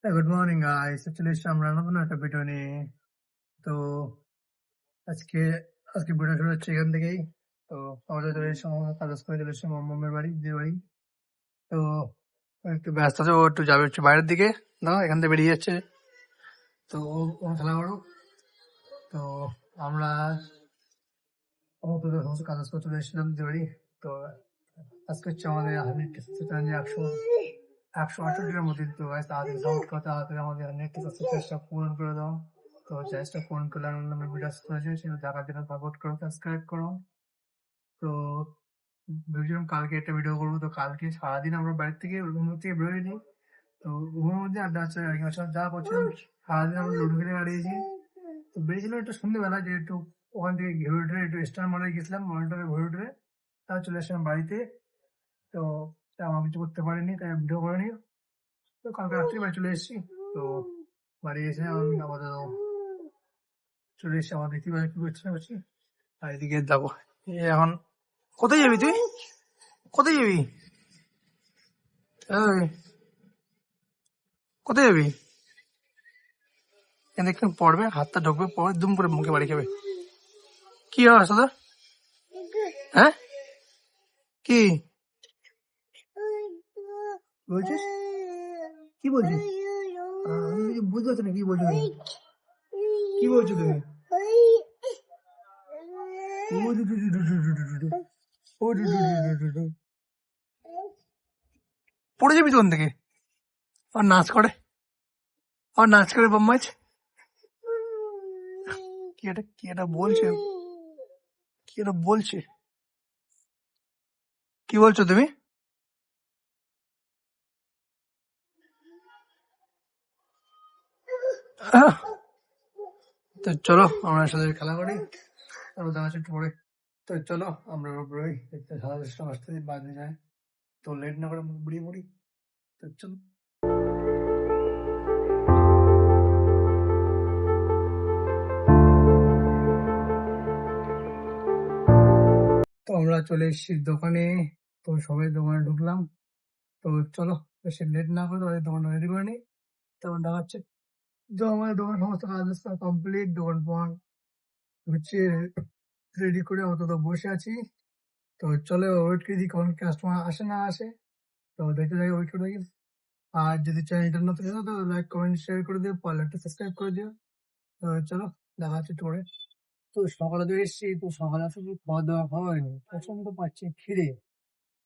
Good morning guys, চলে এসেছি আমরা নতুন একটা ভিডিও নিয়ে। তো আজকে আজকে ভিডিও শুরু হচ্ছে এখান থেকেই। তো আমাদের চলে এসেছি, আমার কাজ করে চলে এসেছি মামার বাড়ি, দিদির বাড়ি। তো ও একটু ব্যস্ত আছে, ও একটু যাবে একটু বাইরের দিকে। না, এখান থেকে বেরিয়ে যাচ্ছে। তো ও খেলা করো। তো আমরা সমস্ত কাজ করে চলে এসেছিলাম দিদির বাড়ি। তো আজকে হচ্ছে আমাদের 168টার মধ্যে। তো guys, তাড়াতাড়ি সাপোর্ট করো, তাড়াতাড়ি আমাদের 100টা পূরণ করে দাও। তো চেষ্টা পূরণ করলে আমরা ভিডিও করেছি, সেটা দেখার জন্য সাপোর্ট করো, সাবস্ক্রাইব করো। তো ভেবেছিলাম কালকে একটা ভিডিও করবো। তো কালকে সারাদিন আমরা বাড়ি থেকে রুম থেকে বেরোয়নি। তো রুমের মধ্যে আড্ডা আছে আর কি, যা করছিলাম সারাদিন আমরা লুডো খেলে কাটিয়েছি। তো বেরিয়েছিলাম একটু সন্ধ্যেবেলা, যে একটু ওখান থেকে ঘুরে উঠে একটু স্টার মলে গেছিলাম, মলটারে ঘুরে উঠে তারপর চলে আসলাম বাড়িতে। তো তেমন কিছু করতে পারিনি, তাই ভিডিও করিনি। তো কালকে রাত্রে বাড়ি চলে এসেছি। তো বাড়ি এসে আমি আপাতত চলে এসেছি, আমার দেখতে পাচ্ছি কি করছি না করছি। আর এদিকে যাবো এখন। কোথায় যাবি তুই? কোথায় যাবি? এই, কোথায় যাবি? এখানে একটু পড়বে, হাতটা ঢুকবে, পরে দুম করে মুখে বাড়ি খাবে। কি হয় আসলে? হ্যাঁ, কি বলছিস? কি বলছিস? আমি কিছু বুঝতে পারছি না, কি বলছো তুমি? কি বলছো তুমি? ও ডু ডু ডু ডু ডু ডু ডু ডু। ও ডু ডু ডু ডু ডু ডু। পড়ে যাবি তখন থেকে। আর নাচ করে, আর নাচ করে বম্মাচ। কি এটা বলছে? কি এটা বলছে? কি বলছো তুমি? আহ! তো চলো আমরা সাথে খেলা করি, তারপর দেখা হচ্ছে একটু পরে। তো চলো আমরা বেরোই, দেখতে 10:30 বাজতে বাজে যায়। তো লেট না করে আমরা বেরিয়ে পড়ি। তো চলো। তো আমরা চলে এসেছি দোকানে। তো সবাই দোকানে ঢুকলাম। তো চলো বেশি লেট না করে ওদের দোকানটা রেডি করে নিই, তখন দেখা হচ্ছে। তো আমাদের দোকান সমস্ত কাজ কমপ্লিট, দোকান ফোকান গুছিয়ে রেডি করে অন্তত বসে আছি। তো চলো ওয়েট করে দিই কখন কাস্টমার আসে না আসে। তো দেখতে থাকি, ওয়েট করে থাকি। আর যদি চ্যানেলটা নতুন হয় তো লাইক কমেন্ট শেয়ার করে দিও, পার্লারটা সাবস্ক্রাইব করে দিও। তো চলো দেখা হচ্ছে একটু পরে। তো সকালে তো এসেছি, তো সকালে আসলে খাওয়া দাওয়া খাওয়া হয়নি, প্রচন্ড পাচ্ছি খিদে।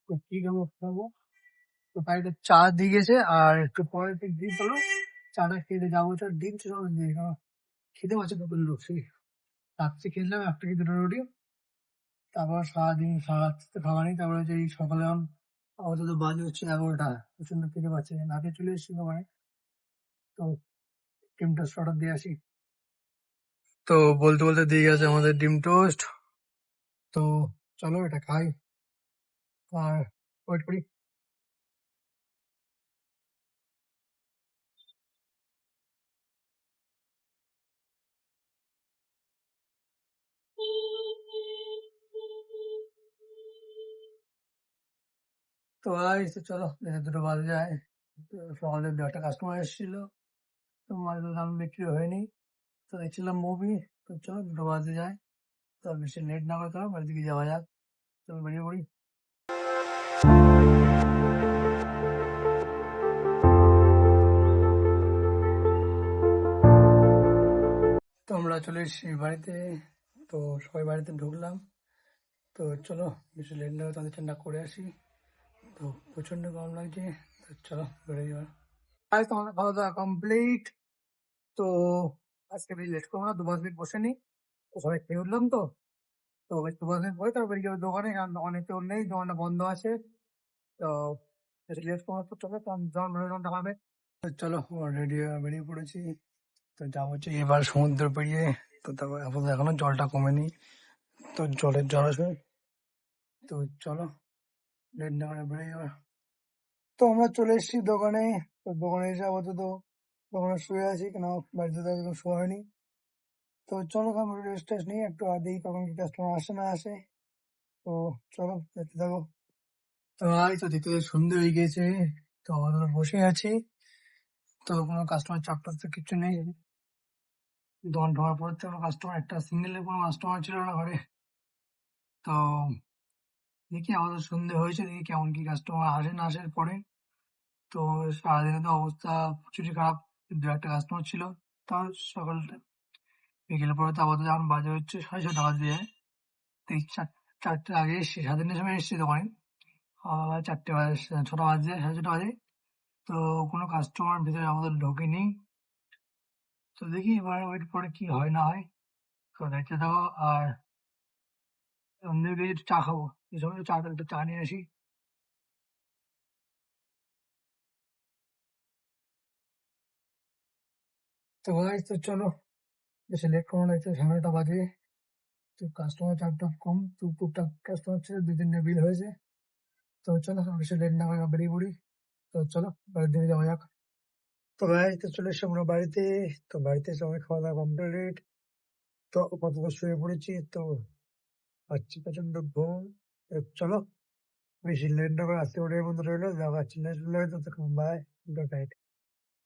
তো কি খাবো? তো তাই একটা চা দিয়ে গেছে, আর একটু পরে দিয়ে চলো চাটা খেতে যাবো। তো ডিম ছিল দিয়ে খেতে পারছে তো লোক সেই রাত্রে খেলাম একটা কি দুটো রুটি। তারপর সারাদিন সারা রাত্রি তো খাওয়া নেই, তারপরে যে এই সকালে আপাতত বাজে হচ্ছে 11টা। প্রচন্ড খেতে পাচ্ছে, রাতে চলে এসেছি দোকানে। তো ডিম টোস্ট অর্ডার দিয়ে আসি। তো বলতে বলতে দিয়ে গেছে আমাদের ডিম টোস্ট। তো চলো এটা খাই আর ওয়েট করি। তো তো চলো, দুটো বাজে যায়। তো সকালে একটা কাস্টমার এসেছিল, তো মালের দাম বিক্রি হয়নি। তো দেখছিলাম মুভি। তো চলো দুটো বাজে যায়। তো আর বেশি লেট না করে চলো বাড়ির দিকে যাওয়া যাক। চলো বেরিয়ে পড়ি। তো আমরা চলে এসেছি বাড়িতে। তো সবাই বাড়িতে ঢুকলাম। তো চলো বেশি লেট না করে তাদের ঠান্ডা করে আসি। তো প্রচন্ড গরম লাগছে। তো চলো বেরিয়ে যাওয়া। আজ তোমাদের খাওয়া দাওয়া কমপ্লিট। তো আজকে বেশি লেট করবো না, 2-5 মিনিট বসে নিই। তো সবাই খেয়ে উঠলাম। তো তো বেশ 2-5 মিনিট পরে তারপর বেরিয়ে যাবো দোকানে, কারণ দোকানে কেউ নেই, দোকানটা বন্ধ আছে। তো বেশি লেট করবো না, তো চলো তখন যখন বেরোনো তখন হবে। তো চলো রেডি হয়ে বেরিয়ে পড়েছি। তো যাবো হচ্ছে এবার সমুদ্র পেরিয়ে। তো তারপর আপাতত এখনো জলটা কমেনি, তো জলের জল আসবে। তো চলো লেট না করে বেরিয়ে যাবো। তো আমরা চলে এসেছি দোকানে। তো দোকানে এসে আপাতত দোকানে শুয়ে আছি, কেন বাড়িতে তো একদম শোয়া হয়নি। তো চলো আমরা রেস্ট টেস্ট নিই একটু, আর দেখি কখন কি কাস্টমার আসে না আসে। তো চলো দেখতে থাকো। তো তো দেখতে সন্ধে হয়ে গেছে। তো আমরা বসে আছি। তো কোনো কাস্টমার চাপ টাপ তো কিচ্ছু নেই। দোকান ঢোকার পর তো কোনো কাস্টমার একটা সিঙ্গেল কোনো কাস্টমার ছিল না ঘরে। তো দেখি আমাদের সন্ধে হয়েছে, দেখি কেমন কি কাস্টমার আসে না আসার পরে। তো সারাদিনে তো অবস্থা প্রচুরই খারাপ, দু একটা কাস্টমার ছিল। তাও সকালটা বিকেলের পরে তো আপাতত এখন বাজে হচ্ছে 6:30 বাজে যায়। দেখি চারটের আগে এসছি, 3:30 সময় এসছি দোকানে। 4টে বাজে, 6টা বাজে, 6:30 বাজে। তো কোনো কাস্টমার ভিতরে আমাদের ঢোকেনি। তো দেখি এবার ওয়েট পরে কি হয় না হয়। তো দেখতে থাকো। আর সন্ধ্যে গিয়ে একটু চা খাবো, এই সময় তো একটু চা নিয়ে আসি। তো ভাই তো চলো, বেশি লেট করো না, তো 9:30 বাজে। তো কাস্টমার চাপটা কম, তো টুকটাক কাস্টমার ছিল, 2-3টে বিল হয়েছে। তো চলো বেশি লেট না করে বেরিয়ে পড়ি। তো চলো বাড়ির দিকে যাওয়া যাক। তো ভাই তো চলে এসছি আমরা বাড়িতে। তো বাড়িতে সবাই খাওয়া দাওয়া কমপ্লিট। তো আপাতত শুয়ে পড়েছি। তো পাচ্ছি প্রচন্ড ঘুম। তো চলো বেশি লেট না করে আজকে ওটাই বন্ধ রইলো, দেখা হচ্ছে নেক্সট ব্লগে। ততক্ষণ বাই, গুড নাইট।